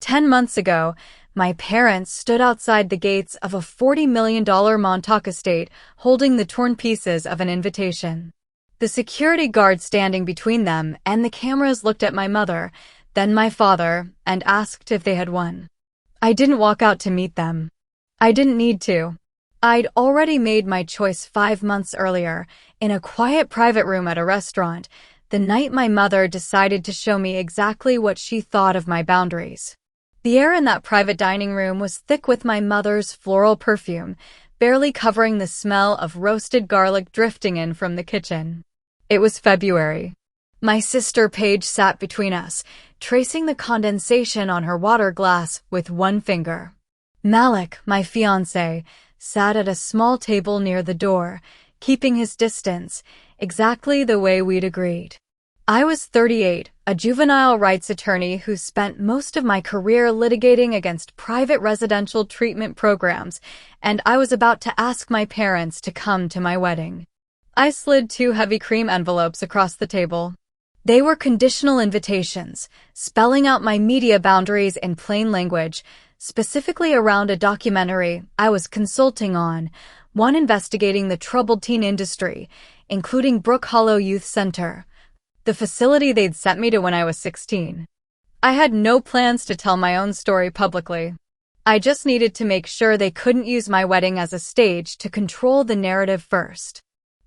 10 months ago, my parents stood outside the gates of a $40 million Montauk estate holding the torn pieces of an invitation. The security guard standing between them and the cameras looked at my mother, then my father, and asked if they had won. I didn't walk out to meet them. I didn't need to. I'd already made my choice 5 months earlier, in a quiet private room at a restaurant, the night my mother decided to show me exactly what she thought of my boundaries. The air in that private dining room was thick with my mother's floral perfume, barely covering the smell of roasted garlic drifting in from the kitchen. It was February. My sister Paige sat between us, tracing the condensation on her water glass with one finger. Malik, my fiancé, sat at a small table near the door, keeping his distance, exactly the way we'd agreed. I was 38, a juvenile rights attorney who spent most of my career litigating against private residential treatment programs, and I was about to ask my parents to come to my wedding. I slid 2 heavy cream envelopes across the table. They were conditional invitations, spelling out my media boundaries in plain language, specifically around a documentary I was consulting on, one investigating the troubled teen industry, including Brook Hollow Youth Center, the facility they'd sent me to when I was 16. I had no plans to tell my own story publicly. I just needed to make sure they couldn't use my wedding as a stage to control the narrative first.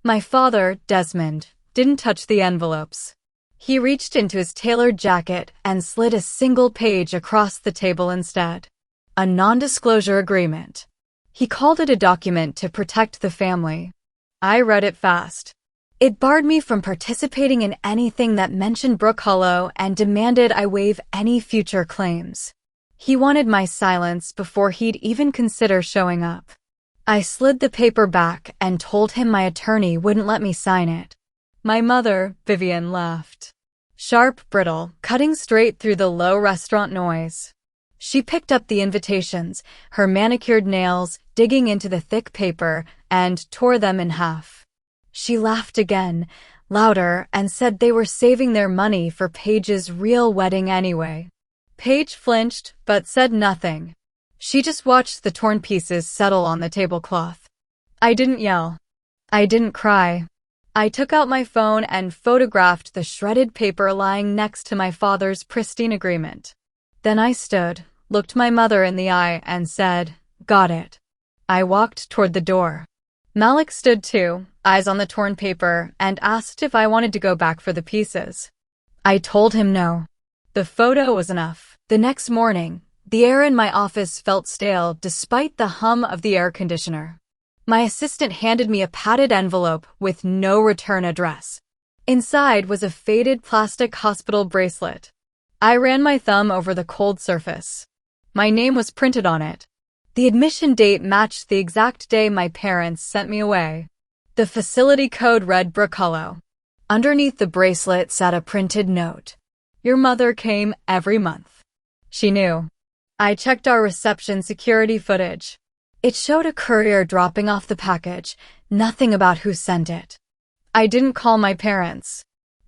My father, Desmond, didn't touch the envelopes. He reached into his tailored jacket and slid a single page across the table instead. A non-disclosure agreement. He called it a document to protect the family. I read it fast. It barred me from participating in anything that mentioned Brook Hollow and demanded I waive any future claims. He wanted my silence before he'd even consider showing up. I slid the paper back and told him my attorney wouldn't let me sign it. My mother, Vivian, laughed. Sharp, brittle, cutting straight through the low restaurant noise. She picked up the invitations, her manicured nails digging into the thick paper, and tore them in half. She laughed again, louder, and said they were saving their money for Paige's real wedding anyway. Paige flinched, but said nothing. She just watched the torn pieces settle on the tablecloth. I didn't yell. I didn't cry. I took out my phone and photographed the shredded paper lying next to my father's pristine agreement. Then I stood, looked my mother in the eye, and said, "Got it." I walked toward the door. Malik stood too, eyes on the torn paper, and asked if I wanted to go back for the pieces. I told him no. The photo was enough. The next morning, the air in my office felt stale despite the hum of the air conditioner. My assistant handed me a padded envelope with no return address. Inside was a faded plastic hospital bracelet. I ran my thumb over the cold surface. My name was printed on it. The admission date matched the exact day my parents sent me away. The facility code read Brook Hollow. Underneath the bracelet sat a printed note. Your mother came every month. She knew. I checked our reception security footage. It showed a courier dropping off the package, nothing about who sent it. I didn't call my parents.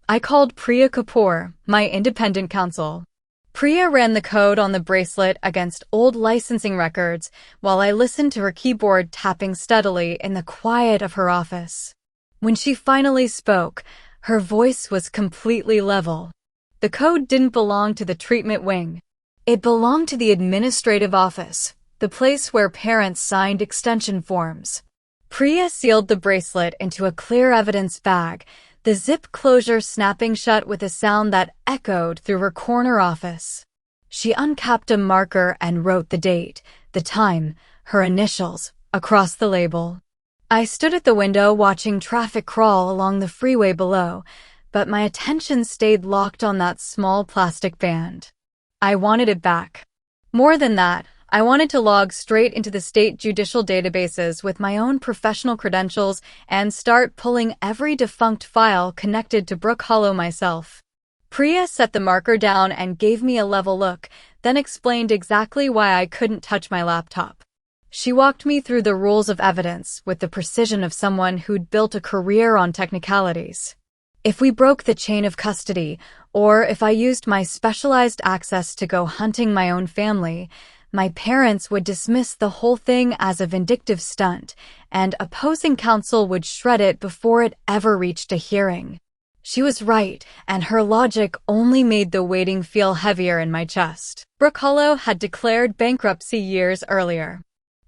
I called Priya Kapoor, my independent counsel. Priya ran the code on the bracelet against old licensing records while I listened to her keyboard tapping steadily in the quiet of her office. When she finally spoke, her voice was completely level. The code didn't belong to the treatment wing. It belonged to the administrative office, the place where parents signed extension forms. Priya sealed the bracelet into a clear evidence bag, the zip closure snapping shut with a sound that echoed through her corner office. She uncapped a marker and wrote the date, the time, her initials, across the label. I stood at the window watching traffic crawl along the freeway below, but my attention stayed locked on that small plastic band. I wanted it back. More than that, I wanted to log straight into the state judicial databases with my own professional credentials and start pulling every defunct file connected to Brook Hollow myself. Priya set the marker down and gave me a level look, then explained exactly why I couldn't touch my laptop. She walked me through the rules of evidence with the precision of someone who'd built a career on technicalities. If we broke the chain of custody, or if I used my specialized access to go hunting my own family, my parents would dismiss the whole thing as a vindictive stunt, and opposing counsel would shred it before it ever reached a hearing. She was right, and her logic only made the waiting feel heavier in my chest. Brook Hollow had declared bankruptcy years earlier.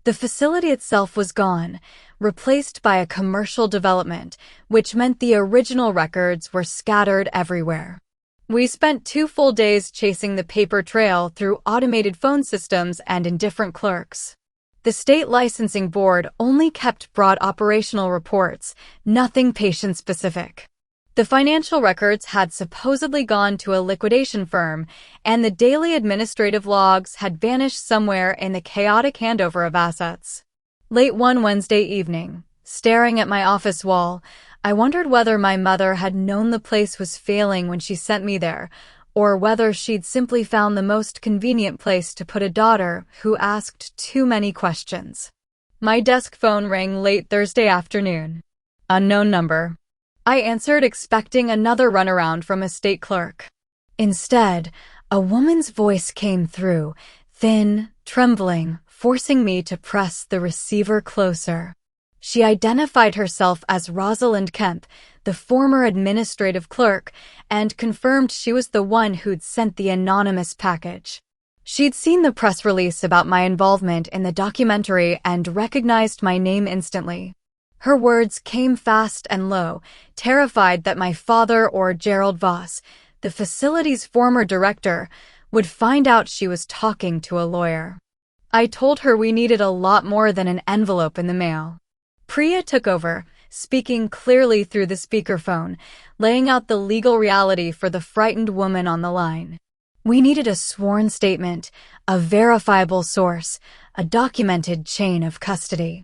The facility itself was gone, replaced by a commercial development, which meant the original records were scattered everywhere. We spent 2 full days chasing the paper trail through automated phone systems and indifferent clerks. The state licensing board only kept broad operational reports, nothing patient-specific. The financial records had supposedly gone to a liquidation firm, and the daily administrative logs had vanished somewhere in the chaotic handover of assets. Late one Wednesday evening, staring at my office wall, I wondered whether my mother had known the place was failing when she sent me there, or whether she'd simply found the most convenient place to put a daughter who asked too many questions. My desk phone rang late Thursday afternoon. Unknown number. I answered, expecting another runaround from a state clerk. Instead, a woman's voice came through, thin, trembling, forcing me to press the receiver closer. She identified herself as Rosalind Kemp, the former administrative clerk, and confirmed she was the one who'd sent the anonymous package. She'd seen the press release about my involvement in the documentary and recognized my name instantly. Her words came fast and low, terrified that my father or Gerald Voss, the facility's former director, would find out she was talking to a lawyer. I told her we needed a lot more than an envelope in the mail. Priya took over, speaking clearly through the speakerphone, laying out the legal reality for the frightened woman on the line. We needed a sworn statement, a verifiable source, a documented chain of custody.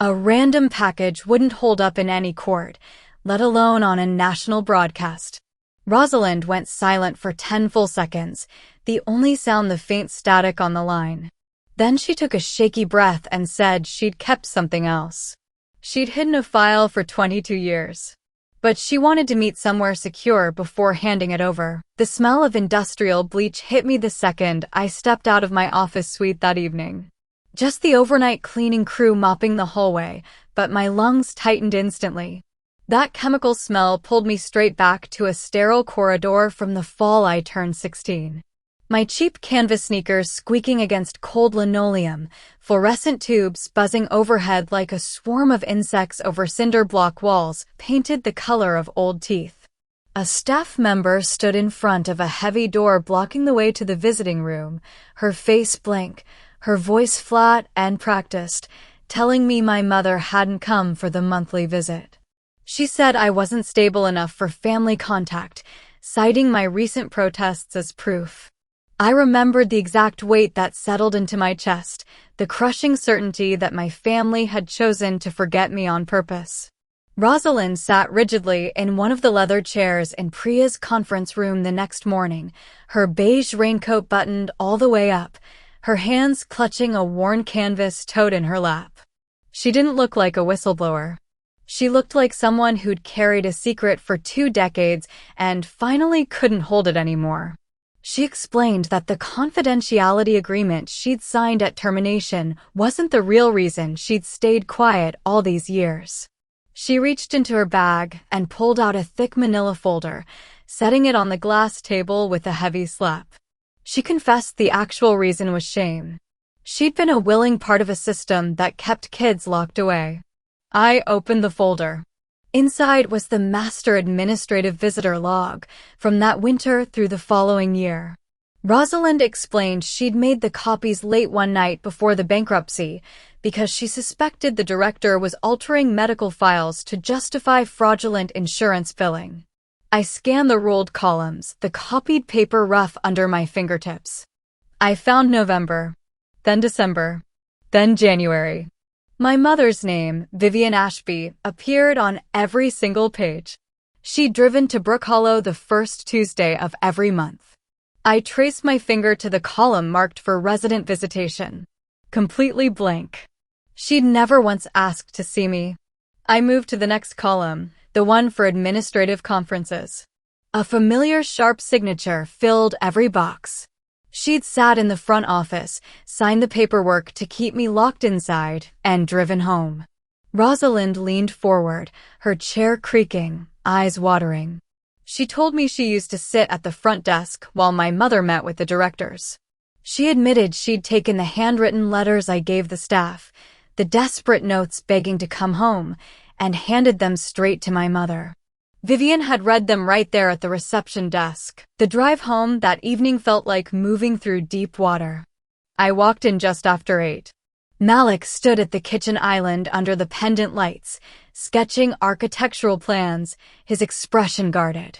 A random package wouldn't hold up in any court, let alone on a national broadcast. Rosalind went silent for 10 full seconds, the only sound the faint static on the line. Then she took a shaky breath and said she'd kept something else. She'd hidden a file for 22 years. But she wanted to meet somewhere secure before handing it over. The smell of industrial bleach hit me the second I stepped out of my office suite that evening. Just the overnight cleaning crew mopping the hallway, but my lungs tightened instantly. That chemical smell pulled me straight back to a sterile corridor from the fall I turned 16. My cheap canvas sneakers squeaking against cold linoleum, fluorescent tubes buzzing overhead like a swarm of insects over cinder block walls painted the color of old teeth. A staff member stood in front of a heavy door blocking the way to the visiting room, her face blank, her voice flat and practiced, telling me my mother hadn't come for the monthly visit. She said I wasn't stable enough for family contact, citing my recent protests as proof. I remembered the exact weight that settled into my chest, the crushing certainty that my family had chosen to forget me on purpose. Rosalind sat rigidly in one of the leather chairs in Priya's conference room the next morning, her beige raincoat buttoned all the way up, her hands clutching a worn canvas tote in her lap. She didn't look like a whistleblower. She looked like someone who'd carried a secret for 2 decades and finally couldn't hold it anymore. She explained that the confidentiality agreement she'd signed at termination wasn't the real reason she'd stayed quiet all these years. She reached into her bag and pulled out a thick manila folder, setting it on the glass table with a heavy slap. She confessed the actual reason was shame. She'd been a willing part of a system that kept kids locked away. I opened the folder. Inside was the master administrative visitor log from that winter through the following year. Rosalind explained she'd made the copies late one night before the bankruptcy because she suspected the director was altering medical files to justify fraudulent insurance billing. I scanned the ruled columns, the copied paper rough under my fingertips. I found November, then December, then January. My mother's name, Vivian Ashby, appeared on every single page. She'd driven to Brook Hollow the first Tuesday of every month. I traced my finger to the column marked for resident visitation. Completely blank. She'd never once asked to see me. I moved to the next column, the one for administrative conferences. A familiar sharp signature filled every box. She'd sat in the front office, signed the paperwork to keep me locked inside, and driven home. Rosalind leaned forward, her chair creaking, eyes watering. She told me she used to sit at the front desk while my mother met with the directors. She admitted she'd taken the handwritten letters I gave the staff, the desperate notes begging to come home, and handed them straight to my mother. Vivian had read them right there at the reception desk. The drive home that evening felt like moving through deep water. I walked in just after 8. Malik stood at the kitchen island under the pendant lights, sketching architectural plans, his expression guarded.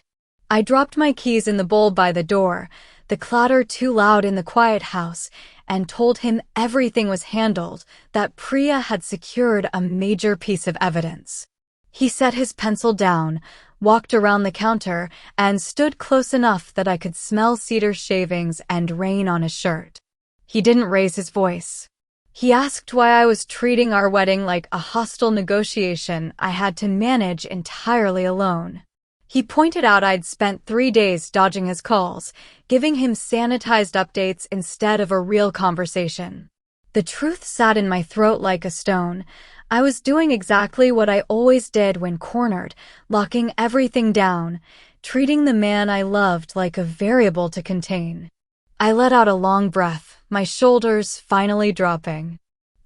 I dropped my keys in the bowl by the door, the clatter too loud in the quiet house, and told him everything was handled, that Priya had secured a major piece of evidence. He set his pencil down, walked around the counter, and stood close enough that I could smell cedar shavings and rain on his shirt. He didn't raise his voice. He asked why I was treating our wedding like a hostile negotiation I had to manage entirely alone. He pointed out I'd spent 3 days dodging his calls, giving him sanitized updates instead of a real conversation. The truth sat in my throat like a stone. I was doing exactly what I always did when cornered, locking everything down, treating the man I loved like a variable to contain. I let out a long breath, my shoulders finally dropping.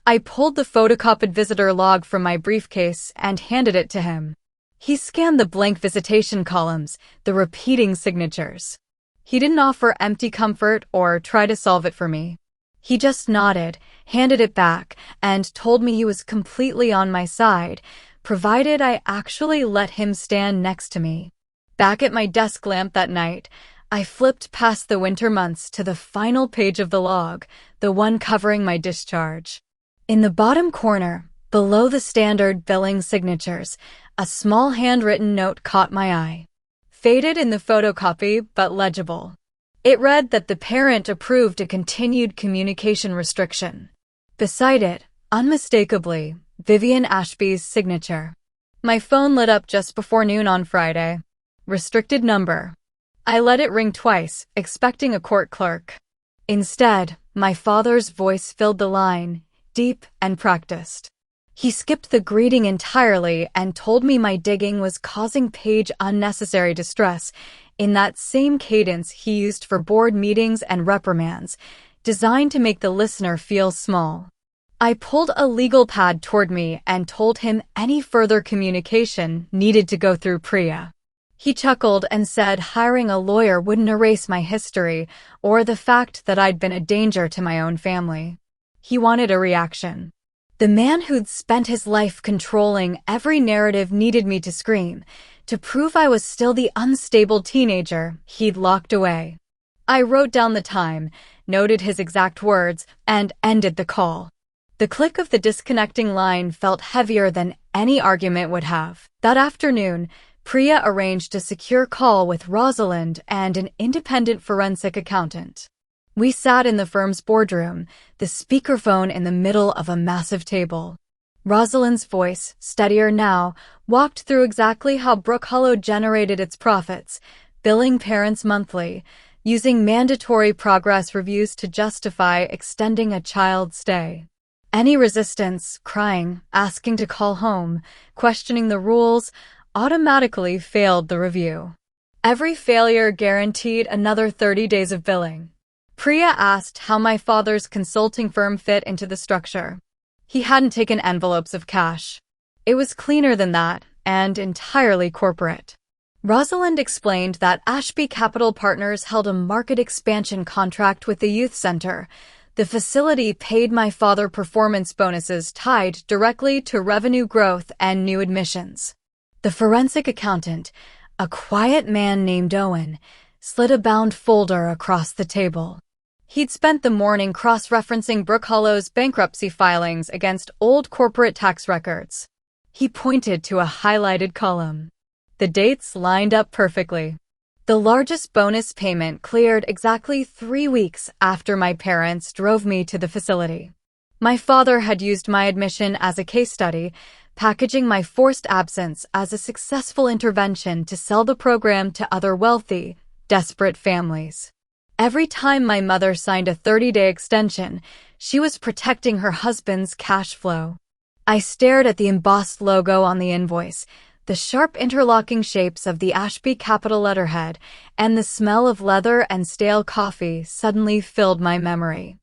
I pulled the photocopied visitor log from my briefcase and handed it to him. He scanned the blank visitation columns, the repeating signatures. He didn't offer empty comfort or try to solve it for me. He just nodded, handed it back, and told me he was completely on my side, provided I actually let him stand next to me. Back at my desk lamp that night, I flipped past the winter months to the final page of the log, the one covering my discharge. In the bottom corner, below the standard billing signatures, a small handwritten note caught my eye. Faded in the photocopy, but legible. It read that the parent approved a continued communication restriction. Beside it, unmistakably, Vivian Ashby's signature. My phone lit up just before noon on Friday. Restricted number. I let it ring twice, expecting a court clerk. Instead, my father's voice filled the line, deep and practiced. He skipped the greeting entirely and told me my digging was causing Paige unnecessary distress in that same cadence he used for board meetings and reprimands, designed to make the listener feel small. I pulled a legal pad toward me and told him any further communication needed to go through Priya. He chuckled and said hiring a lawyer wouldn't erase my history or the fact that I'd been a danger to my own family. He wanted a reaction. The man who'd spent his life controlling every narrative needed me to scream, to prove I was still the unstable teenager he'd locked away. I wrote down the time, noted his exact words, and ended the call. The click of the disconnecting line felt heavier than any argument would have. That afternoon, Priya arranged a secure call with Rosalind and an independent forensic accountant. We sat in the firm's boardroom, the speakerphone in the middle of a massive table. Rosalind's voice, steadier now, walked through exactly how Brook Hollow generated its profits, billing parents monthly, using mandatory progress reviews to justify extending a child's stay. Any resistance, crying, asking to call home, questioning the rules, automatically failed the review. Every failure guaranteed another 30 days of billing. Priya asked how my father's consulting firm fit into the structure. He hadn't taken envelopes of cash. It was cleaner than that, and entirely corporate. Rosalind explained that Ashby Capital Partners held a market expansion contract with the youth center. The facility paid my father performance bonuses tied directly to revenue growth and new admissions. The forensic accountant, a quiet man named Owen, slid a bound folder across the table. He'd spent the morning cross-referencing Brook Hollow's bankruptcy filings against old corporate tax records. He pointed to a highlighted column. The dates lined up perfectly. The largest bonus payment cleared exactly 3 weeks after my parents drove me to the facility. My father had used my admission as a case study, packaging my forced absence as a successful intervention to sell the program to other wealthy, desperate families. Every time my mother signed a 30-day extension, she was protecting her husband's cash flow. I stared at the embossed logo on the invoice, the sharp interlocking shapes of the Ashby capital letterhead, and the smell of leather and stale coffee suddenly filled my memory.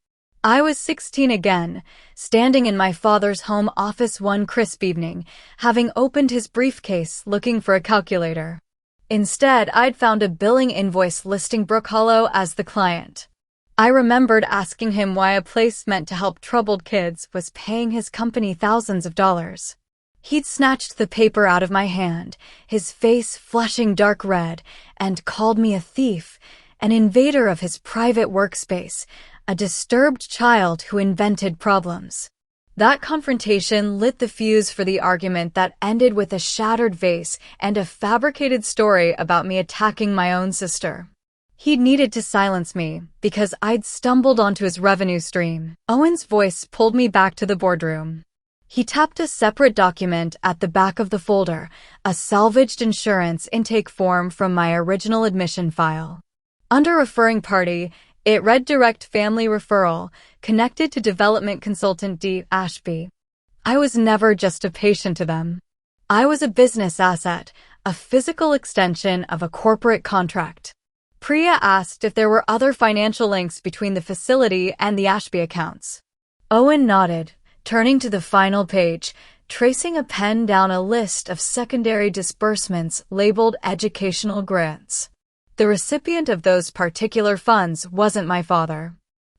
I was 16 again, standing in my father's home office one crisp evening, having opened his briefcase looking for a calculator. Instead, I'd found a billing invoice listing Brook Hollow as the client. I remembered asking him why a place meant to help troubled kids was paying his company thousands of dollars. He'd snatched the paper out of my hand, his face flushing dark red, and called me a thief, an invader of his private workspace, a disturbed child who invented problems. That confrontation lit the fuse for the argument that ended with a shattered vase and a fabricated story about me attacking my own sister. He'd needed to silence me because I'd stumbled onto his revenue stream. Owen's voice pulled me back to the boardroom. He tapped a separate document at the back of the folder, a salvaged insurance intake form from my original admission file. Under referring party, it read direct family referral, connected to development consultant D. Ashby. I was never just a patient to them. I was a business asset, a physical extension of a corporate contract. Priya asked if there were other financial links between the facility and the Ashby accounts. Owen nodded, turning to the final page, tracing a pen down a list of secondary disbursements labeled educational grants. The recipient of those particular funds wasn't my father.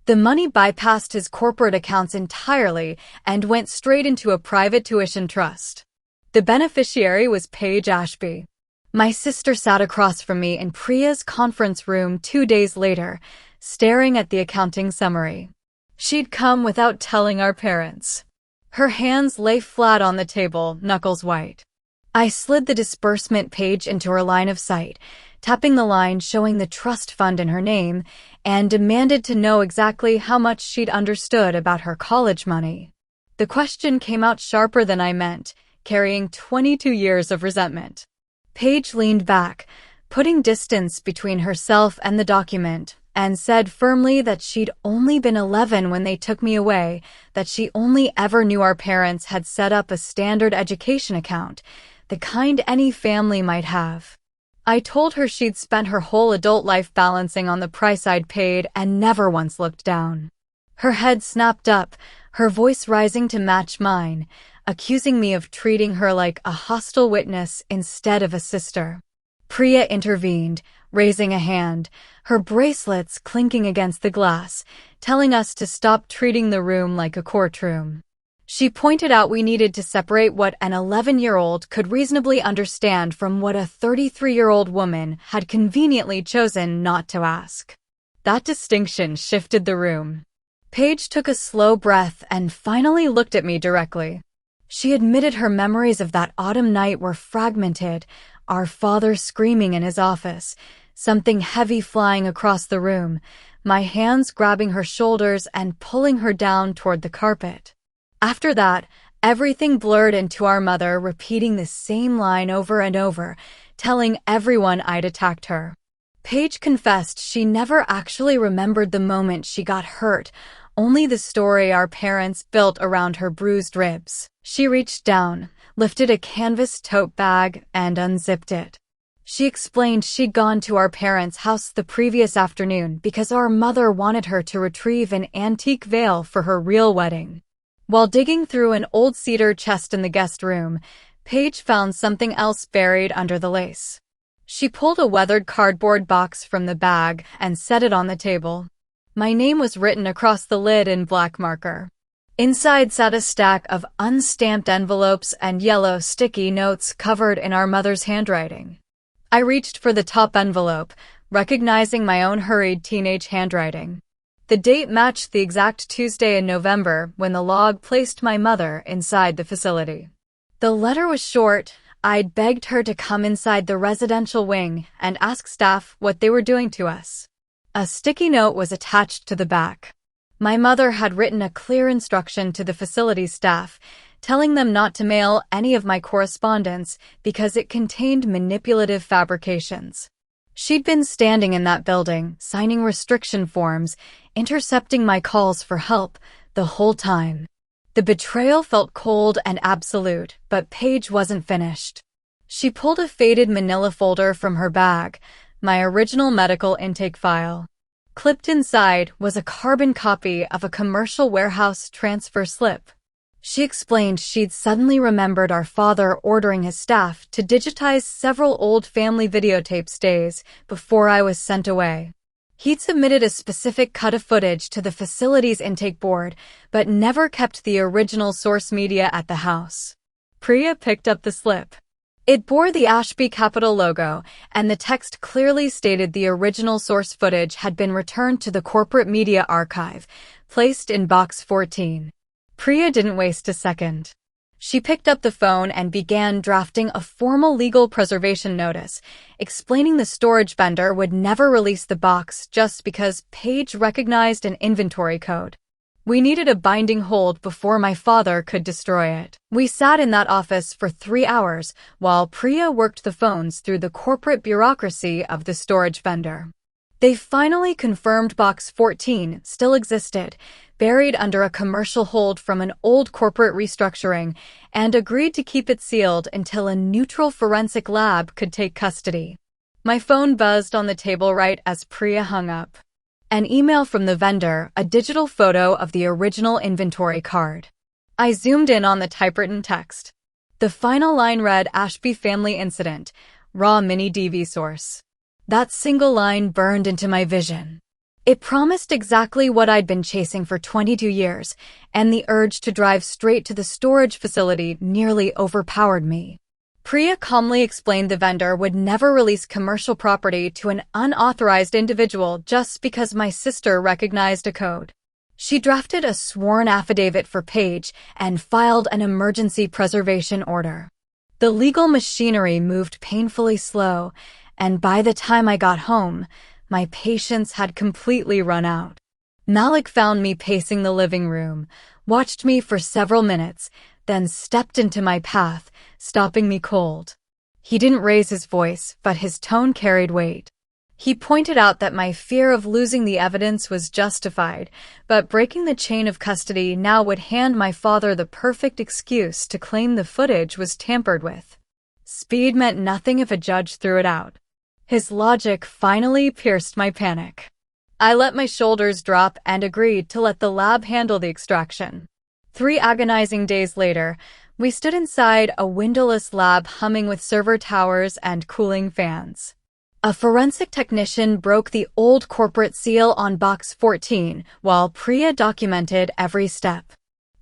The money bypassed his corporate accounts entirely and went straight into a private tuition trust. The beneficiary was Paige Ashby. My sister sat across from me in Priya's conference room 2 days later, staring at the accounting summary. She'd come without telling our parents. Her hands lay flat on the table, knuckles white. I slid the disbursement page into her line of sight, tapping the line showing the trust fund in her name, and demanded to know exactly how much she'd understood about her college money. The question came out sharper than I meant, carrying 22 years of resentment. Paige leaned back, putting distance between herself and the document, and said firmly that she'd only been 11 when they took me away, that she only ever knew our parents had set up a standard education account, the kind any family might have. I told her she'd spent her whole adult life balancing on the price I'd paid and never once looked down. Her head snapped up, her voice rising to match mine, accusing me of treating her like a hostile witness instead of a sister. Priya intervened, raising a hand, her bracelets clinking against the glass, telling us to stop treating the room like a courtroom. She pointed out we needed to separate what an 11-year-old could reasonably understand from what a 33-year-old woman had conveniently chosen not to ask. That distinction shifted the room. Paige took a slow breath and finally looked at me directly. She admitted her memories of that autumn night were fragmented, our father screaming in his office, something heavy flying across the room, my hands grabbing her shoulders and pulling her down toward the carpet. After that, everything blurred into our mother repeating the same line over and over, telling everyone I'd attacked her. Paige confessed she never actually remembered the moment she got hurt, only the story our parents built around her bruised ribs. She reached down, lifted a canvas tote bag, and unzipped it. She explained she'd gone to our parents' house the previous afternoon because our mother wanted her to retrieve an antique veil for her real wedding. While digging through an old cedar chest in the guest room, Paige found something else buried under the lace. She pulled a weathered cardboard box from the bag and set it on the table. My name was written across the lid in black marker. Inside sat a stack of unstamped envelopes and yellow sticky notes covered in our mother's handwriting. I reached for the top envelope, recognizing my own hurried teenage handwriting. The date matched the exact Tuesday in November when the log placed my mother inside the facility. The letter was short. I'd begged her to come inside the residential wing and ask staff what they were doing to us. A sticky note was attached to the back. My mother had written a clear instruction to the facility staff, telling them not to mail any of my correspondence because it contained manipulative fabrications. She'd been standing in that building, signing restriction forms, intercepting my calls for help the whole time. The betrayal felt cold and absolute, but Paige wasn't finished. She pulled a faded manila folder from her bag, my original medical intake file. Clipped inside was a carbon copy of a commercial warehouse transfer slip. She explained she'd suddenly remembered our father ordering his staff to digitize several old family videotapes days before I was sent away. He'd submitted a specific cut of footage to the facility's intake board, but never kept the original source media at the house. Priya picked up the slip. It bore the Ashby Capital logo, and the text clearly stated the original source footage had been returned to the corporate media archive, placed in Box 14. Priya didn't waste a second. She picked up the phone and began drafting a formal legal preservation notice, explaining the storage vendor would never release the box just because Paige recognized an inventory code. We needed a binding hold before my father could destroy it. We sat in that office for 3 hours while Priya worked the phones through the corporate bureaucracy of the storage vendor. They finally confirmed Box 14 still existed, buried under a commercial hold from an old corporate restructuring, and agreed to keep it sealed until a neutral forensic lab could take custody. My phone buzzed on the table right as Priya hung up. An email from the vendor, a digital photo of the original inventory card. I zoomed in on the typewritten text. The final line read Ashby Family Incident, raw mini DV source. That single line burned into my vision. It promised exactly what I'd been chasing for 22 years, and the urge to drive straight to the storage facility nearly overpowered me. Priya calmly explained the vendor would never release commercial property to an unauthorized individual just because my sister recognized a code. She drafted a sworn affidavit for Paige and filed an emergency preservation order. The legal machinery moved painfully slow, and by the time I got home, my patience had completely run out. Malik found me pacing the living room, watched me for several minutes, then stepped into my path, stopping me cold. He didn't raise his voice, but his tone carried weight. He pointed out that my fear of losing the evidence was justified, but breaking the chain of custody now would hand my father the perfect excuse to claim the footage was tampered with. Speed meant nothing if a judge threw it out. His logic finally pierced my panic. I let my shoulders drop and agreed to let the lab handle the extraction. 3 agonizing days later, we stood inside a windowless lab humming with server towers and cooling fans. A forensic technician broke the old corporate seal on Box 14 while Priya documented every step.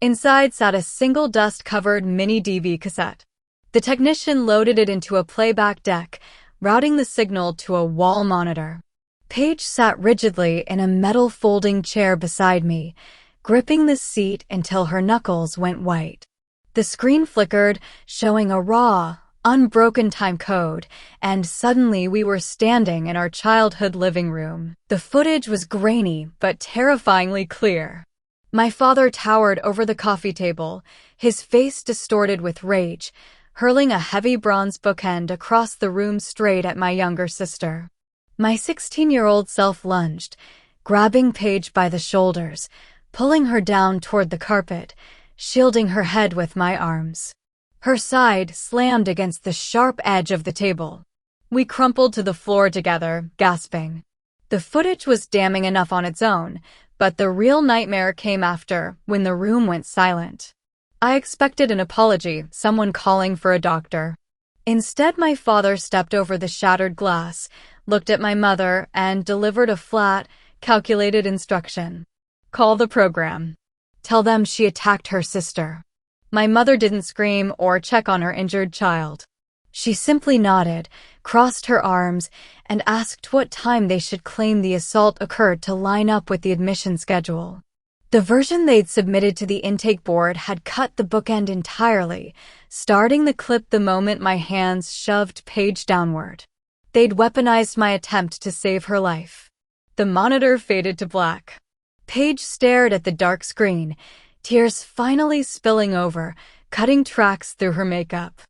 Inside sat a single dust-covered mini DV cassette. The technician loaded it into a playback deck, routing the signal to a wall monitor. Paige sat rigidly in a metal folding chair beside me, gripping the seat until her knuckles went white. The screen flickered, showing a raw, unbroken time code, and suddenly we were standing in our childhood living room. The footage was grainy but terrifyingly clear. My father towered over the coffee table, his face distorted with rage, hurling a heavy bronze bookend across the room straight at my younger sister. My 16-year-old self lunged, grabbing Paige by the shoulders, pulling her down toward the carpet, shielding her head with my arms. Her side slammed against the sharp edge of the table. We crumpled to the floor together, gasping. The footage was damning enough on its own, but the real nightmare came after, when the room went silent. I expected an apology, someone calling for a doctor. Instead, my father stepped over the shattered glass, looked at my mother, and delivered a flat, calculated instruction. Call the program. Tell them she attacked her sister. My mother didn't scream or check on her injured child. She simply nodded, crossed her arms, and asked what time they should claim the assault occurred to line up with the admission schedule. The version they'd submitted to the intake board had cut the bookend entirely, starting the clip the moment my hands shoved Paige downward. They'd weaponized my attempt to save her life. The monitor faded to black. Paige stared at the dark screen, tears finally spilling over, cutting tracks through her makeup.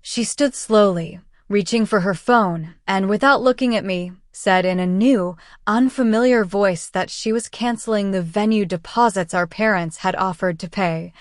She stood slowly, reaching for her phone, and without looking at me, said in a new, unfamiliar voice that she was canceling the venue deposits our parents had offered to pay,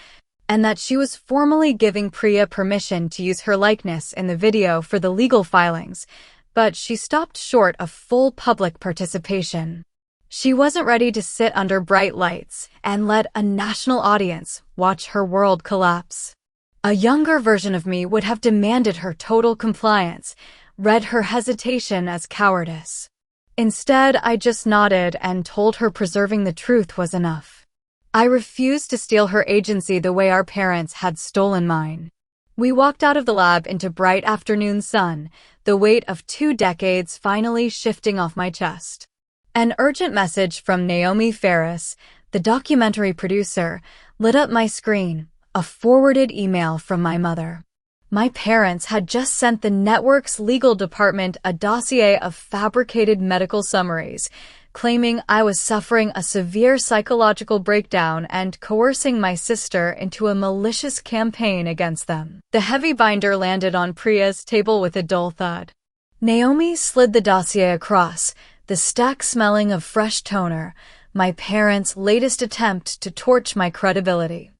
and that she was formally giving Priya permission to use her likeness in the video for the legal filings, but she stopped short of full public participation. She wasn't ready to sit under bright lights and let a national audience watch her world collapse. A younger version of me would have demanded her total compliance, read her hesitation as cowardice. Instead, I just nodded and told her preserving the truth was enough. I refused to steal her agency the way our parents had stolen mine. We walked out of the lab into bright afternoon sun, the weight of 2 decades finally shifting off my chest. An urgent message from Naomi Ferris, the documentary producer, lit up my screen, a forwarded email from my mother. My parents had just sent the network's legal department a dossier of fabricated medical summaries, claiming I was suffering a severe psychological breakdown and coercing my sister into a malicious campaign against them. The heavy binder landed on Priya's table with a dull thud. Naomi slid the dossier across, the stack smelling of fresh toner, my parents' latest attempt to torch my credibility.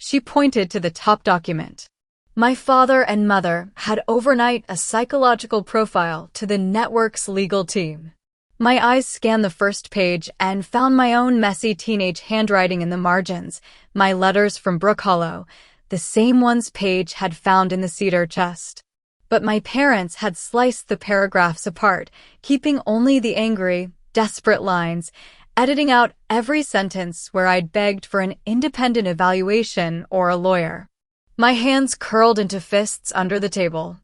She pointed to the top document. My father and mother had overnight a psychological profile to the network's legal team. My eyes scanned the first page and found my own messy teenage handwriting in the margins, my letters from Brook Hollow, the same ones Paige had found in the cedar chest. But my parents had sliced the paragraphs apart, keeping only the angry, desperate lines, editing out every sentence where I'd begged for an independent evaluation or a lawyer. My hands curled into fists under the table.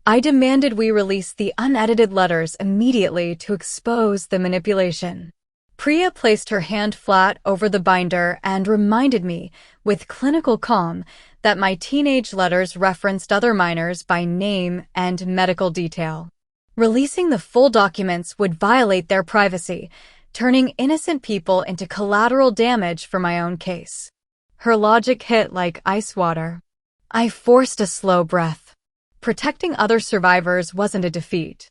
I demanded we release the unedited letters immediately to expose the manipulation. Priya placed her hand flat over the binder and reminded me, with clinical calm, that my teenage letters referenced other minors by name and medical detail. Releasing the full documents would violate their privacy, turning innocent people into collateral damage for my own case. Her logic hit like ice water. I forced a slow breath. Protecting other survivors wasn't a defeat.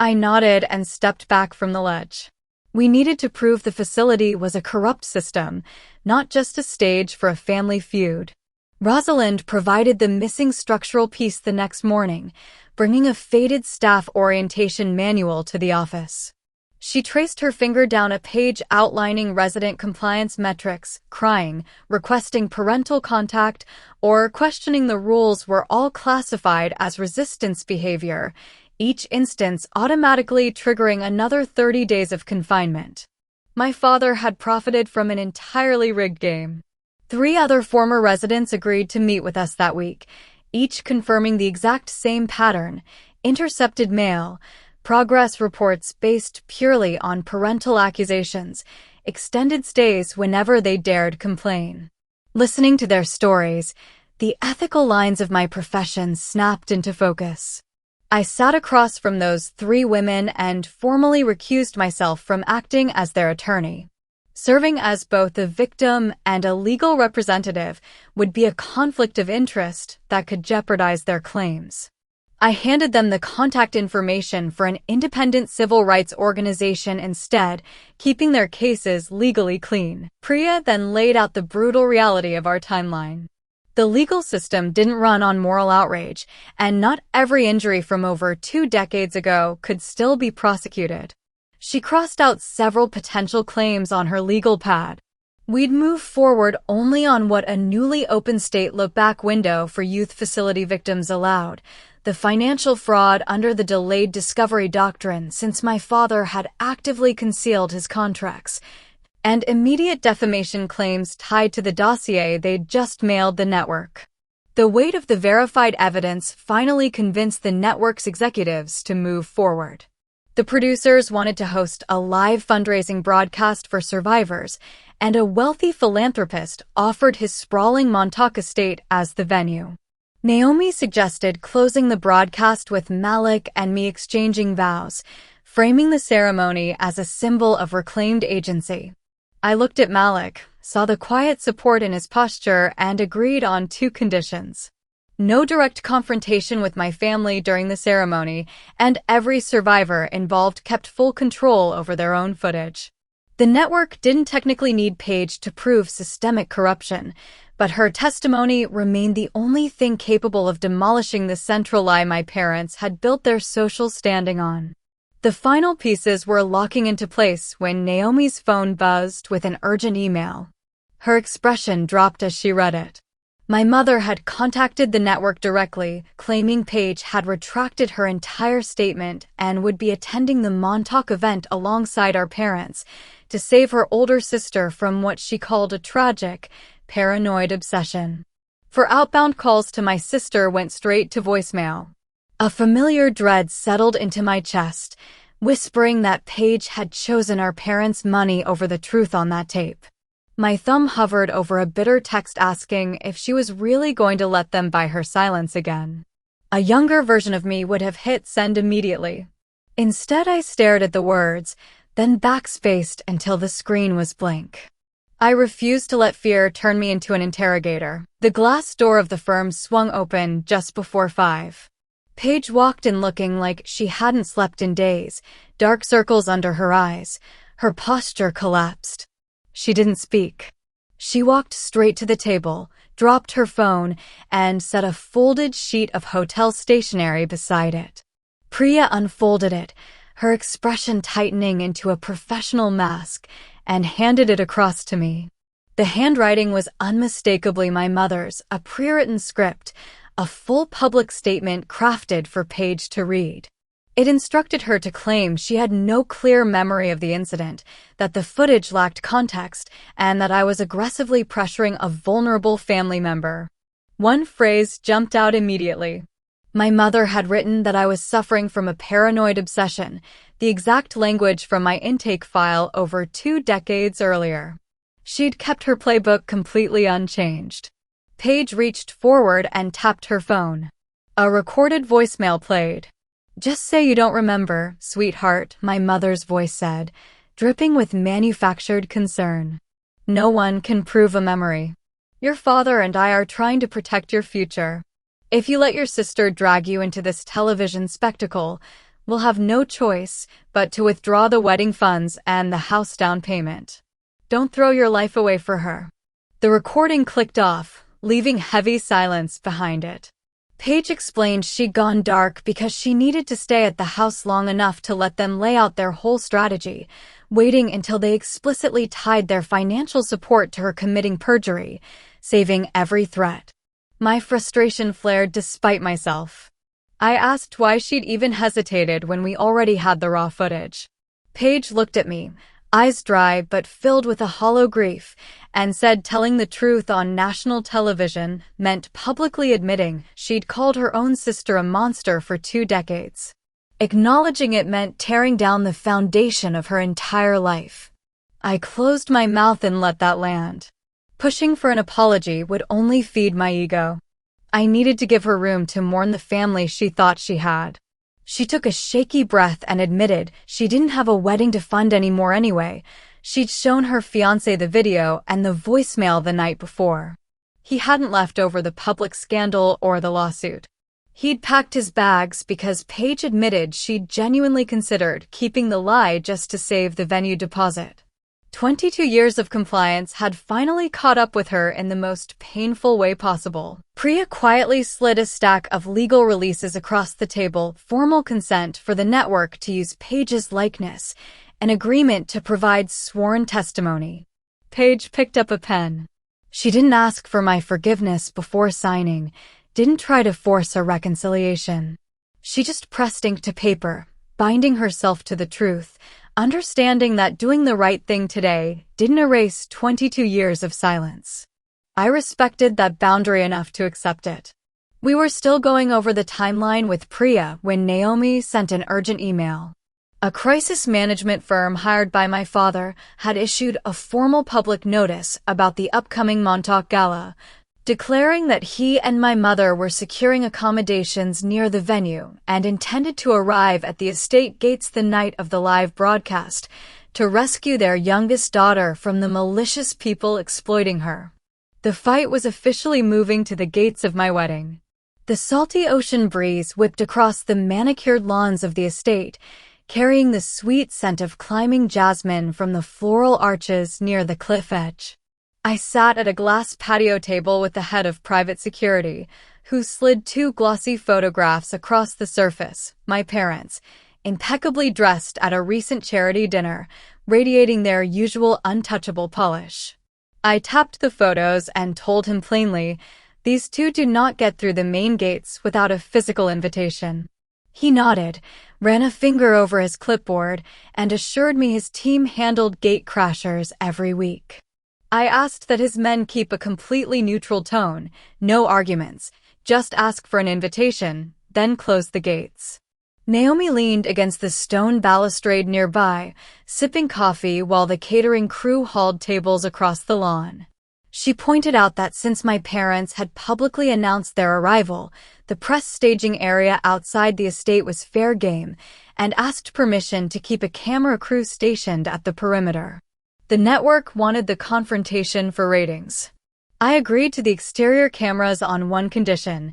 I nodded and stepped back from the ledge. We needed to prove the facility was a corrupt system, not just a stage for a family feud. Rosalind provided the missing structural piece the next morning, bringing a faded staff orientation manual to the office. She traced her finger down a page outlining resident compliance metrics, crying, requesting parental contact, or questioning the rules were all classified as resistance behavior, each instance automatically triggering another 30 days of confinement. My father had profited from an entirely rigged game. 3 other former residents agreed to meet with us that week, each confirming the exact same pattern: intercepted mail, progress reports based purely on parental accusations, extended stays whenever they dared complain. Listening to their stories, the ethical lines of my profession snapped into focus. I sat across from those 3 women and formally recused myself from acting as their attorney. Serving as both a victim and a legal representative would be a conflict of interest that could jeopardize their claims. I handed them the contact information for an independent civil rights organization instead, keeping their cases legally clean. Priya then laid out the brutal reality of our timeline. The legal system didn't run on moral outrage, and not every injury from over 2 decades ago could still be prosecuted. She crossed out several potential claims on her legal pad. We'd move forward only on what a newly open state look-back window for youth facility victims allowed: the financial fraud under the delayed discovery doctrine, since my father had actively concealed his contracts, and immediate defamation claims tied to the dossier they'd just mailed the network. The weight of the verified evidence finally convinced the network's executives to move forward. The producers wanted to host a live fundraising broadcast for survivors, and a wealthy philanthropist offered his sprawling Montauk estate as the venue. Naomi suggested closing the broadcast with Malik and me exchanging vows, framing the ceremony as a symbol of reclaimed agency. I looked at Malik, saw the quiet support in his posture, and agreed on 2 conditions. No direct confrontation with my family during the ceremony, and every survivor involved kept full control over their own footage. The network didn't technically need Paige to prove systemic corruption, but her testimony remained the only thing capable of demolishing the central lie my parents had built their social standing on. The final pieces were locking into place when Naomi's phone buzzed with an urgent email. Her expression dropped as she read it. My mother had contacted the network directly, claiming Paige had retracted her entire statement and would be attending the Montauk event alongside our parents to save her older sister from what she called a tragic, paranoid obsession. For outbound calls to my sister went straight to voicemail. A familiar dread settled into my chest, whispering that Paige had chosen our parents' money over the truth on that tape. My thumb hovered over a bitter text asking if she was really going to let them buy her silence again. A younger version of me would have hit send immediately. Instead, I stared at the words, then backspaced until the screen was blank. I refused to let fear turn me into an interrogator. The glass door of the firm swung open just before 5. Paige walked in looking like she hadn't slept in days, dark circles under her eyes. Her posture collapsed. She didn't speak. She walked straight to the table, dropped her phone, and set a folded sheet of hotel stationery beside it. Priya unfolded it, her expression tightening into a professional mask, and handed it across to me. The handwriting was unmistakably my mother's, a pre-written script, a full public statement crafted for Paige to read. It instructed her to claim she had no clear memory of the incident, that the footage lacked context, and that I was aggressively pressuring a vulnerable family member. One phrase jumped out immediately. My mother had written that I was suffering from a paranoid obsession, the exact language from my intake file over 2 decades earlier. She'd kept her playbook completely unchanged. Paige reached forward and tapped her phone. A recorded voicemail played. "Just say you don't remember, sweetheart," my mother's voice said, dripping with manufactured concern. "No one can prove a memory. Your father and I are trying to protect your future. If you let your sister drag you into this television spectacle, we'll have no choice but to withdraw the wedding funds and the house down payment. Don't throw your life away for her." The recording clicked off, leaving heavy silence behind it. Paige explained she'd gone dark because she needed to stay at the house long enough to let them lay out their whole strategy, waiting until they explicitly tied their financial support to her committing perjury, saving every threat. My frustration flared despite myself. I asked why she'd even hesitated when we already had the raw footage. Paige looked at me, eyes dry but filled with a hollow grief, and said telling the truth on national television meant publicly admitting she'd called her own sister a monster for 2 decades. Acknowledging it meant tearing down the foundation of her entire life. I closed my mouth and let that land. Pushing for an apology would only feed my ego. I needed to give her room to mourn the family she thought she had. She took a shaky breath and admitted she didn't have a wedding to fund anymore anyway. She'd shown her fiancé the video and the voicemail the night before. He hadn't left over the public scandal or the lawsuit. He'd packed his bags because Paige admitted she'd genuinely considered keeping the lie just to save the venue deposit. 22 years of compliance had finally caught up with her in the most painful way possible. Priya quietly slid a stack of legal releases across the table, formal consent for the network to use Paige's likeness, an agreement to provide sworn testimony. Paige picked up a pen. She didn't ask for my forgiveness before signing, didn't try to force a reconciliation. She just pressed ink to paper, binding herself to the truth, understanding that doing the right thing today didn't erase 22 years of silence. I respected that boundary enough to accept it. We were still going over the timeline with Priya when Naomi sent an urgent email. A crisis management firm hired by my father had issued a formal public notice about the upcoming Montauk Gala, declaring that he and my mother were securing accommodations near the venue and intended to arrive at the estate gates the night of the live broadcast to rescue their youngest daughter from the malicious people exploiting her. The fight was officially moving to the gates of my wedding. The salty ocean breeze whipped across the manicured lawns of the estate, carrying the sweet scent of climbing jasmine from the floral arches near the cliff edge. I sat at a glass patio table with the head of private security, who slid 2 glossy photographs across the surface, my parents, impeccably dressed at a recent charity dinner, radiating their usual untouchable polish. I tapped the photos and told him plainly, "These 2 do not get through the main gates without a physical invitation." He nodded, ran a finger over his clipboard, and assured me his team handled gate crashers every week. I asked that his men keep a completely neutral tone, no arguments, just ask for an invitation, then close the gates. Naomi leaned against the stone balustrade nearby, sipping coffee while the catering crew hauled tables across the lawn. She pointed out that since my parents had publicly announced their arrival, the press staging area outside the estate was fair game, and asked permission to keep a camera crew stationed at the perimeter. The network wanted the confrontation for ratings. I agreed to the exterior cameras on one condition: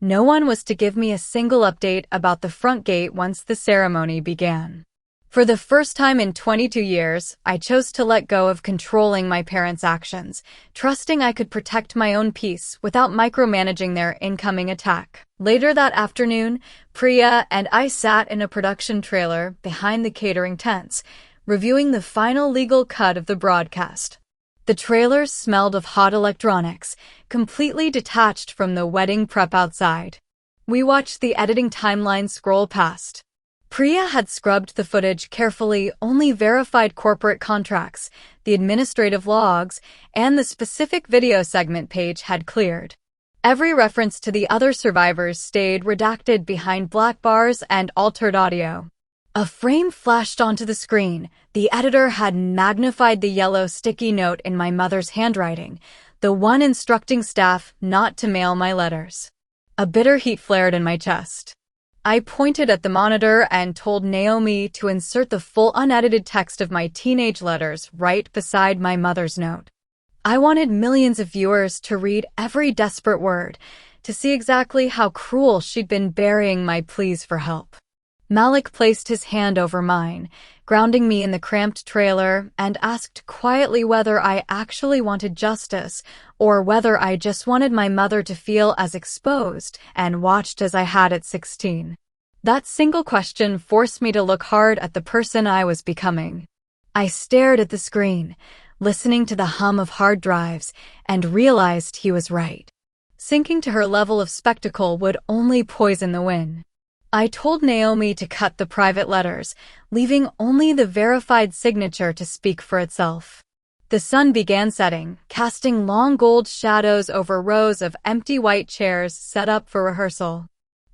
no one was to give me a single update about the front gate once the ceremony began. For the first time in 22 years, I chose to let go of controlling my parents' actions, trusting I could protect my own peace without micromanaging their incoming attack. Later that afternoon, Priya and I sat in a production trailer behind the catering tents, reviewing the final legal cut of the broadcast. The trailer smelled of hot electronics, completely detached from the wedding prep outside. We watched the editing timeline scroll past. Priya had scrubbed the footage carefully, only verified corporate contracts, the administrative logs, and the specific video segment page had cleared. Every reference to the other survivors stayed redacted behind black bars and altered audio. A frame flashed onto the screen. The editor had magnified the yellow sticky note in my mother's handwriting, the one instructing staff not to mail my letters. A bitter heat flared in my chest. I pointed at the monitor and told Naomi to insert the full unedited text of my teenage letters right beside my mother's note. I wanted millions of viewers to read every desperate word, to see exactly how cruel she'd been burying my pleas for help. Malik placed his hand over mine, grounding me in the cramped trailer, and asked quietly whether I actually wanted justice or whether I just wanted my mother to feel as exposed and watched as I had at 16. That single question forced me to look hard at the person I was becoming. I stared at the screen, listening to the hum of hard drives, and realized he was right. Sinking to her level of spectacle would only poison the win. I told Naomi to cut the private letters, leaving only the verified signature to speak for itself. The sun began setting, casting long gold shadows over rows of empty white chairs set up for rehearsal.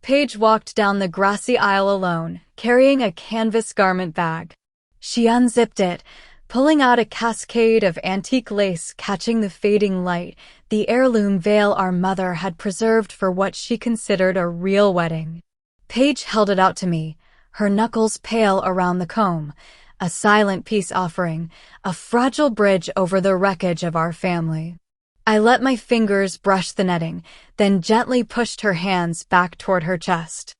Paige walked down the grassy aisle alone, carrying a canvas garment bag. She unzipped it, pulling out a cascade of antique lace catching the fading light, the heirloom veil our mother had preserved for what she considered a real wedding. Paige held it out to me, her knuckles pale around the comb, a silent peace offering, a fragile bridge over the wreckage of our family. I let my fingers brush the netting, then gently pushed her hands back toward her chest.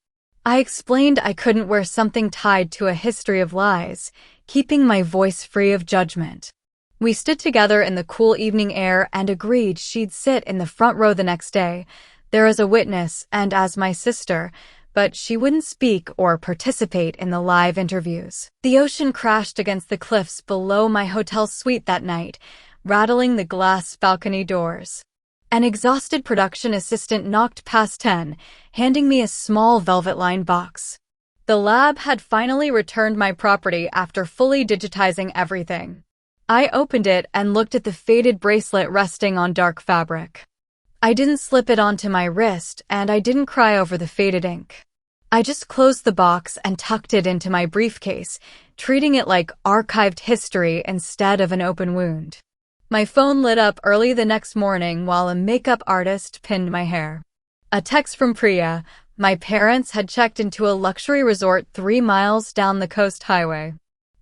I explained I couldn't wear something tied to a history of lies, keeping my voice free of judgment. We stood together in the cool evening air and agreed she'd sit in the front row the next day, there as a witness and as my sister, but she wouldn't speak or participate in the live interviews. The ocean crashed against the cliffs below my hotel suite that night, rattling the glass balcony doors. An exhausted production assistant knocked past 10, handing me a small velvet-lined box. The lab had finally returned my property after fully digitizing everything. I opened it and looked at the faded bracelet resting on dark fabric. I didn't slip it onto my wrist, and I didn't cry over the faded ink. I just closed the box and tucked it into my briefcase, treating it like archived history instead of an open wound. My phone lit up early the next morning while a makeup artist pinned my hair. A text from Priya. My parents had checked into a luxury resort 3 miles down the coast highway.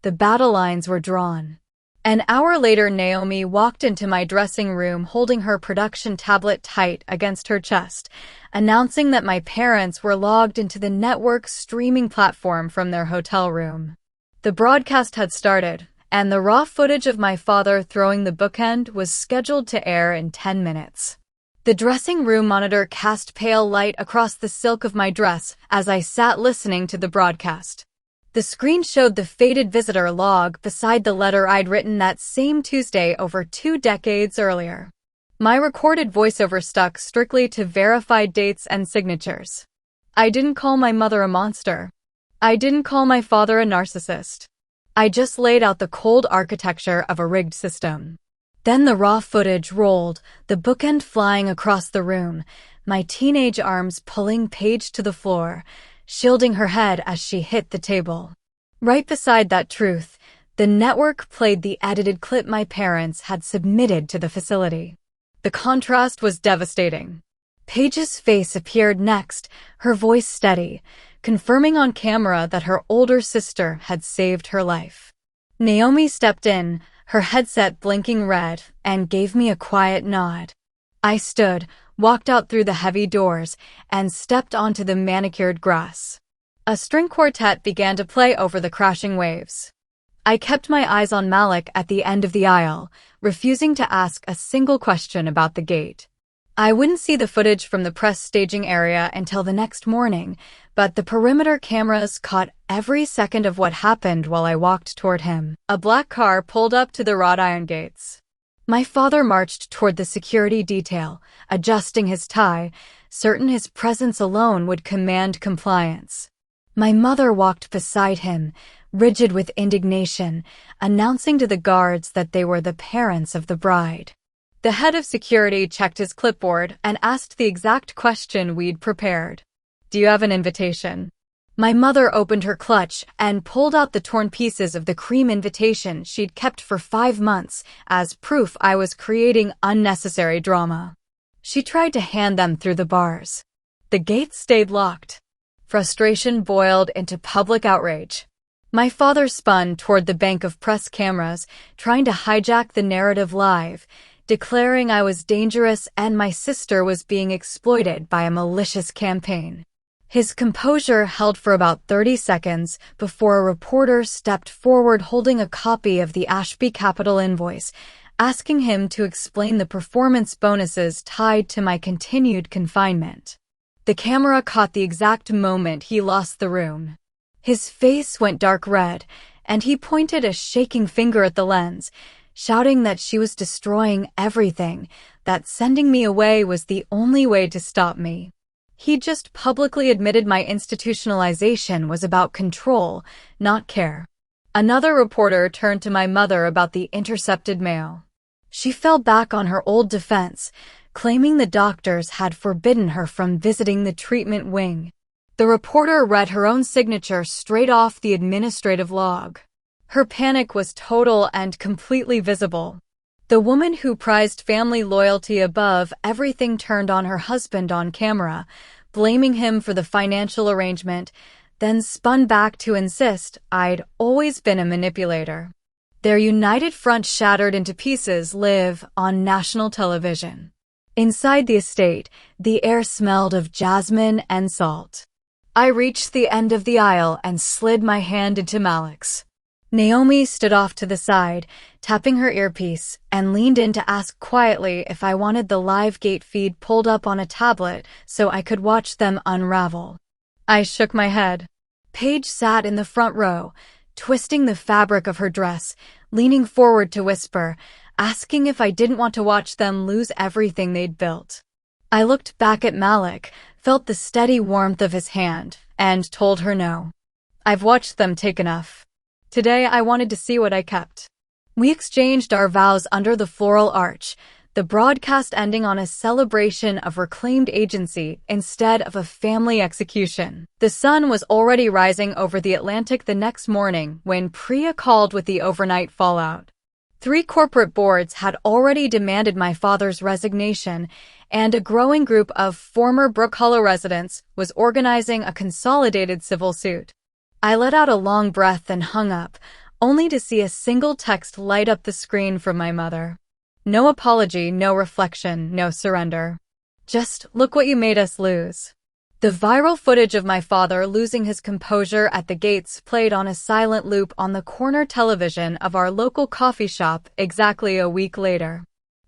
The battle lines were drawn. An hour later, Naomi walked into my dressing room holding her production tablet tight against her chest, announcing that my parents were logged into the network streaming platform from their hotel room. The broadcast had started, and the raw footage of my father throwing the bookend was scheduled to air in 10 minutes. The dressing room monitor cast pale light across the silk of my dress as I sat listening to the broadcast. The screen showed the faded visitor log beside the letter I'd written that same Tuesday over 2 decades earlier. My recorded voiceover stuck strictly to verified dates and signatures. I didn't call my mother a monster. I didn't call my father a narcissist. I just laid out the cold architecture of a rigged system. Then the raw footage rolled, the bookend flying across the room, my teenage arms pulling Paige to the floor, shielding her head as she hit the table. Right beside that truth, the network played the edited clip my parents had submitted to the facility. The contrast was devastating. Paige's face appeared next, her voice steady, confirming on camera that her older sister had saved her life. Naomi stepped in, her headset blinking red, and gave me a quiet nod. I stood, walked out through the heavy doors, and stepped onto the manicured grass. A string quartet began to play over the crashing waves. I kept my eyes on Malik at the end of the aisle, refusing to ask a single question about the gate. I wouldn't see the footage from the press staging area until the next morning, but the perimeter cameras caught every second of what happened while I walked toward him. A black car pulled up to the wrought iron gates. My father marched toward the security detail, adjusting his tie, certain his presence alone would command compliance. My mother walked beside him, rigid with indignation, announcing to the guards that they were the parents of the bride. The head of security checked his clipboard and asked the exact question we'd prepared. "Do you have an invitation?" My mother opened her clutch and pulled out the torn pieces of the cream invitation she'd kept for 5 months as proof I was creating unnecessary drama. She tried to hand them through the bars. The gates stayed locked. Frustration boiled into public outrage. My father spun toward the bank of press cameras, trying to hijack the narrative live, declaring I was dangerous and my sister was being exploited by a malicious campaign. His composure held for about 30 seconds before a reporter stepped forward holding a copy of the Ashby Capital invoice, asking him to explain the performance bonuses tied to my continued confinement. The camera caught the exact moment he lost the room. His face went dark red, and he pointed a shaking finger at the lens, shouting that she was destroying everything, that sending me away was the only way to stop me. He just publicly admitted my institutionalization was about control, not care. Another reporter turned to my mother about the intercepted mail. She fell back on her old defense, claiming the doctors had forbidden her from visiting the treatment wing. The reporter read her own signature straight off the administrative log. Her panic was total and completely visible. The woman who prized family loyalty above everything turned on her husband on camera, blaming him for the financial arrangement, then spun back to insist I'd always been a manipulator. Their united front shattered into pieces live on national television. Inside the estate, the air smelled of jasmine and salt. I reached the end of the aisle and slid my hand into Malik's. Naomi stood off to the side, tapping her earpiece, and leaned in to ask quietly if I wanted the live gate feed pulled up on a tablet so I could watch them unravel. I shook my head. Paige sat in the front row, twisting the fabric of her dress, leaning forward to whisper, asking if I didn't want to watch them lose everything they'd built. I looked back at Malik, felt the steady warmth of his hand, and told her no. I've watched them take enough. Today I wanted to see what I kept. We exchanged our vows under the floral arch, the broadcast ending on a celebration of reclaimed agency instead of a family execution. The sun was already rising over the Atlantic the next morning when Priya called with the overnight fallout. 3 corporate boards had already demanded my father's resignation, and a growing group of former Brook Hollow residents was organizing a consolidated civil suit. I let out a long breath and hung up, only to see a single text light up the screen from my mother. No apology, no reflection, no surrender. Just, "Look what you made us lose." The viral footage of my father losing his composure at the gates played on a silent loop on the corner television of our local coffee shop exactly a week later.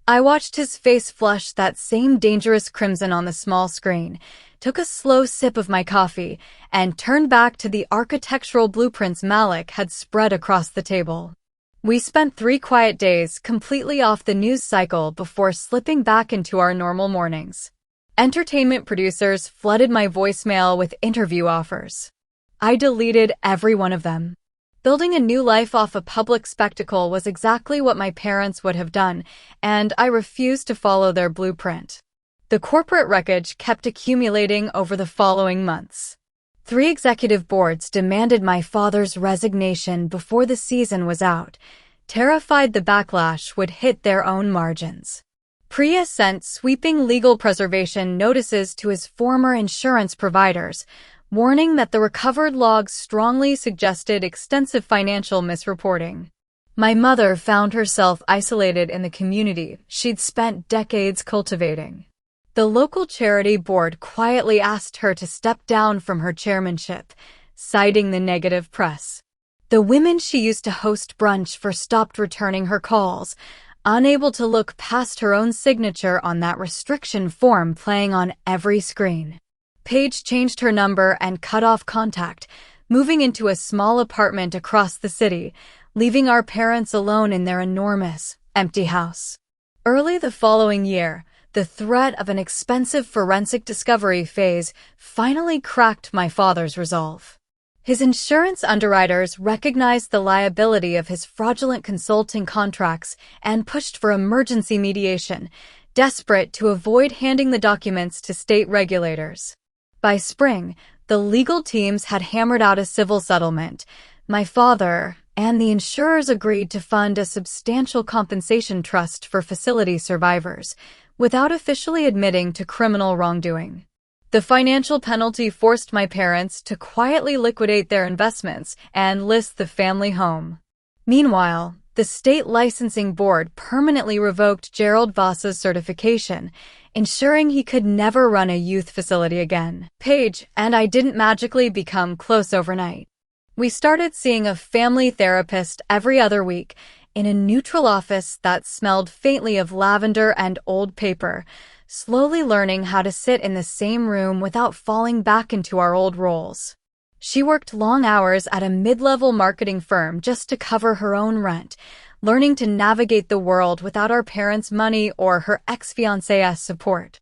I watched his face flush that same dangerous crimson on the small screen, took a slow sip of my coffee, and turned back to the architectural blueprints Malik had spread across the table. We spent 3 quiet days completely off the news cycle before slipping back into our normal mornings. Entertainment producers flooded my voicemail with interview offers. I deleted every one of them. Building a new life off a public spectacle was exactly what my parents would have done, and I refused to follow their blueprint. The corporate wreckage kept accumulating over the following months. 3 executive boards demanded my father's resignation before the season was out, terrified the backlash would hit their own margins. Priya sent sweeping legal preservation notices to his former insurance providers, warning that the recovered logs strongly suggested extensive financial misreporting. My mother found herself isolated in the community she'd spent decades cultivating. The local charity board quietly asked her to step down from her chairmanship, citing the negative press. The women she used to host brunch for stopped returning her calls, unable to look past her own signature on that restriction form playing on every screen. Paige changed her number and cut off contact, moving into a small apartment across the city, leaving our parents alone in their enormous, empty house. Early the following year, the threat of an expensive forensic discovery phase finally cracked my father's resolve. His insurance underwriters recognized the liability of his fraudulent consulting contracts and pushed for emergency mediation, desperate to avoid handing the documents to state regulators. By spring, the legal teams had hammered out a civil settlement. My father and the insurers agreed to fund a substantial compensation trust for facility survivors, without officially admitting to criminal wrongdoing. The financial penalty forced my parents to quietly liquidate their investments and list the family home. Meanwhile, the state licensing board permanently revoked Gerald Voss's certification, ensuring he could never run a youth facility again. Paige and I didn't magically become close overnight. We started seeing a family therapist every other week in a neutral office that smelled faintly of lavender and old paper, slowly learning how to sit in the same room without falling back into our old roles. She worked long hours at a mid-level marketing firm just to cover her own rent, learning to navigate the world without our parents' money or her ex-fiancé's support.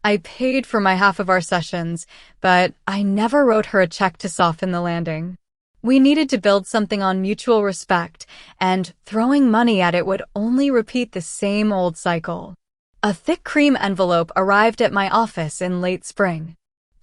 I paid for my half of our sessions, but I never wrote her a check to soften the landing. We needed to build something on mutual respect, and throwing money at it would only repeat the same old cycle. A thick cream envelope arrived at my office in late spring.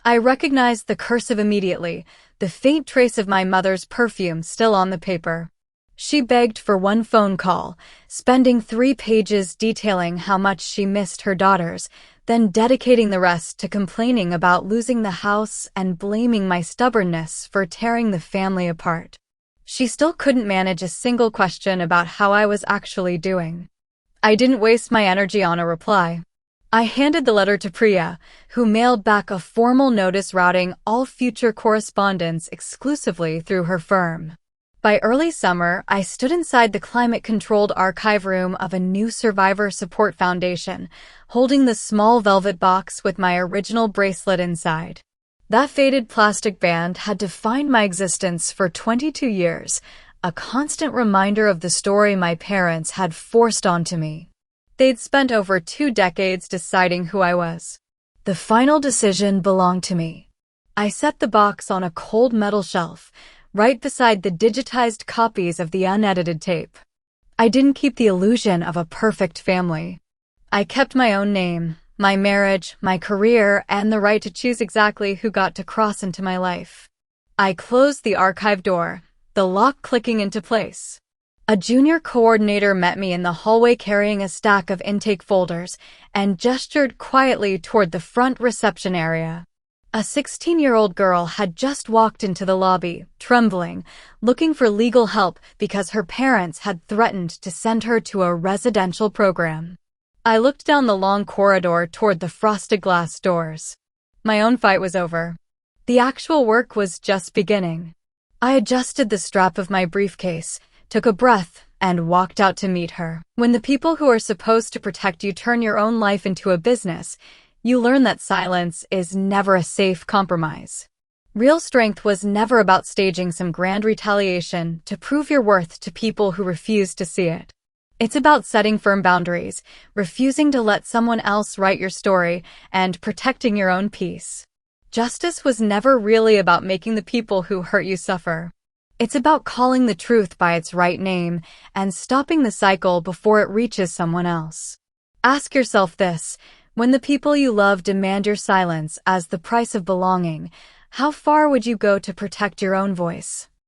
I recognized the cursive immediately, the faint trace of my mother's perfume still on the paper. She begged for one phone call, spending 3 pages detailing how much she missed her daughters, then dedicating the rest to complaining about losing the house and blaming my stubbornness for tearing the family apart. She still couldn't manage a single question about how I was actually doing. I didn't waste my energy on a reply. I handed the letter to Priya, who mailed back a formal notice routing all future correspondence exclusively through her firm. By early summer, I stood inside the climate-controlled archive room of a new survivor support foundation, holding the small velvet box with my original bracelet inside. That faded plastic band had defined my existence for 22 years, a constant reminder of the story my parents had forced onto me. They'd spent over 2 decades deciding who I was. The final decision belonged to me. I set the box on a cold metal shelf, right beside the digitized copies of the unedited tape. I didn't keep the illusion of a perfect family. I kept my own name, my marriage, my career, and the right to choose exactly who got to cross into my life. I closed the archive door, the lock clicking into place. A junior coordinator met me in the hallway carrying a stack of intake folders and gestured quietly toward the front reception area. A 16-year-old girl had just walked into the lobby, trembling, looking for legal help because her parents had threatened to send her to a residential program. I looked down the long corridor toward the frosted glass doors. My own fight was over. The actual work was just beginning. I adjusted the strap of my briefcase, took a breath, and walked out to meet her. When the people who are supposed to protect you turn your own life into a business, you learn that silence is never a safe compromise. Real strength was never about staging some grand retaliation to prove your worth to people who refuse to see it. It's about setting firm boundaries, refusing to let someone else write your story, and protecting your own peace. Justice was never really about making the people who hurt you suffer. It's about calling the truth by its right name and stopping the cycle before it reaches someone else. Ask yourself this: when the people you love demand your silence as the price of belonging, how far would you go to protect your own voice?